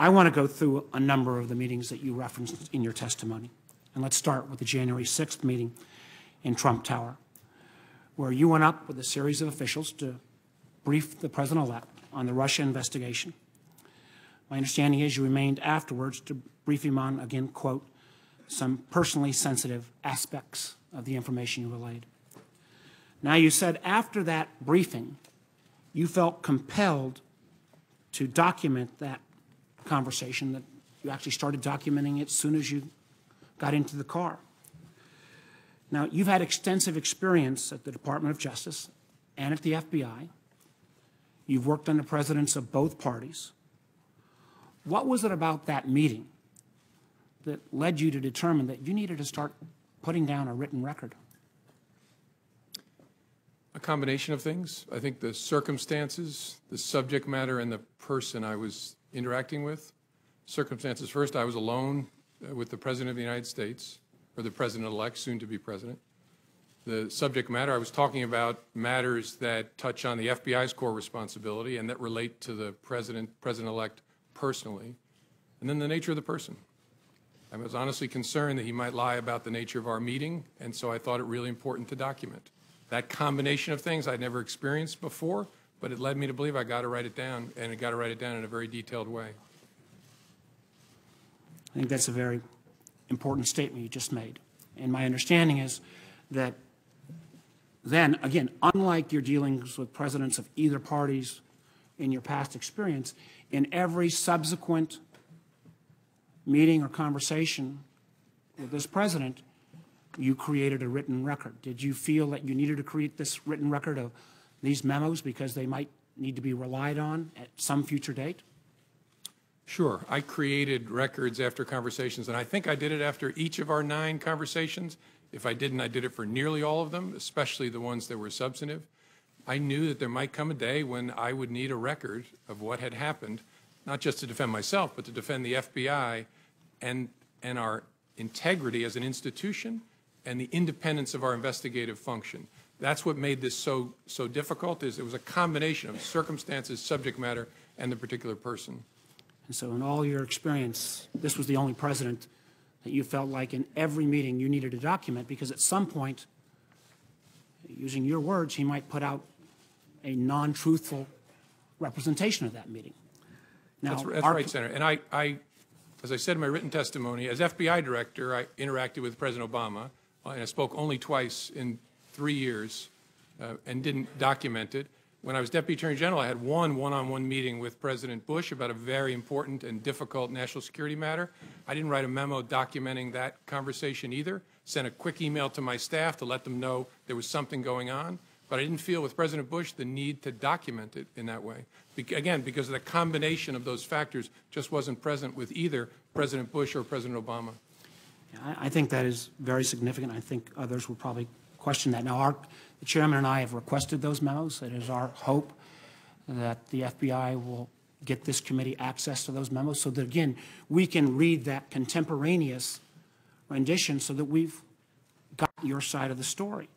I want to go through a number of the meetings that you referenced in your testimony. And let's start with the January 6th meeting in Trump Tower, where you went up with a series of officials to brief the president-elect on the Russia investigation. My understanding is you remained afterwards to brief him on, again, quote, some personally sensitive aspects of the information you relayed. Now, you said after that briefing, you felt compelled to document that conversation, that you actually started documenting it as soon as you got into the car. Now, you've had extensive experience at the Department of Justice and at the FBI. You've worked under presidents of both parties. What was it about that meeting that led you to determine that you needed to start putting down a written record? A combination of things. I think the circumstances, the subject matter, and the person I was interacting with. Circumstances first, I was alone with the President of the United States, or the President-elect, soon to be President. The subject matter, I was talking about matters that touch on the FBI's core responsibility and that relate to the President-elect personally. And then the nature of the person. I was honestly concerned that he might lie about the nature of our meeting, and so I thought it really important to document. That combination of things I'd never experienced before, but it led me to believe I got to write it down, and I got to write it down in a very detailed way. I think that's a very important statement you just made. And my understanding is that then, again, unlike your dealings with presidents of either parties in your past experience, in every subsequent meeting or conversation with this president, you created a written record. Did you feel that you needed to create this written record of these memos because they might need to be relied on at some future date? Sure. I created records after conversations, and I think I did it after each of our 9 conversations. If I didn't, I did it for nearly all of them, especially the ones that were substantive. I knew that there might come a day when I would need a record of what had happened, not just to defend myself, but to defend the FBI and our integrity as an institution and the independence of our investigative function. That's what made this so difficult, is it was a combination of circumstances, subject matter, and the particular person. And so in all your experience, this was the only president that you felt like in every meeting you needed to document, because at some point, using your words, he might put out a non-truthful representation of that meeting. Now, that's right, Senator. And I, as I said in my written testimony, as FBI Director, I interacted with President Obama, and I spoke only twice in 3 years and didn't document it. When I was Deputy Attorney General, I had one-on-one meeting with President Bush about a very important and difficult national security matter. I didn't write a memo documenting that conversation either. Sent a quick email to my staff to let them know there was something going on. But I didn't feel with President Bush the need to document it in that way. Again, because the combination of those factors just wasn't present with either President Bush or President Obama. Yeah, I think that is very significant. I think others will probably question that. Now, the Chairman and I have requested those memos. It is our hope that the FBI will get this committee access to those memos so that, again, we can read that contemporaneous rendition so that we've got your side of the story.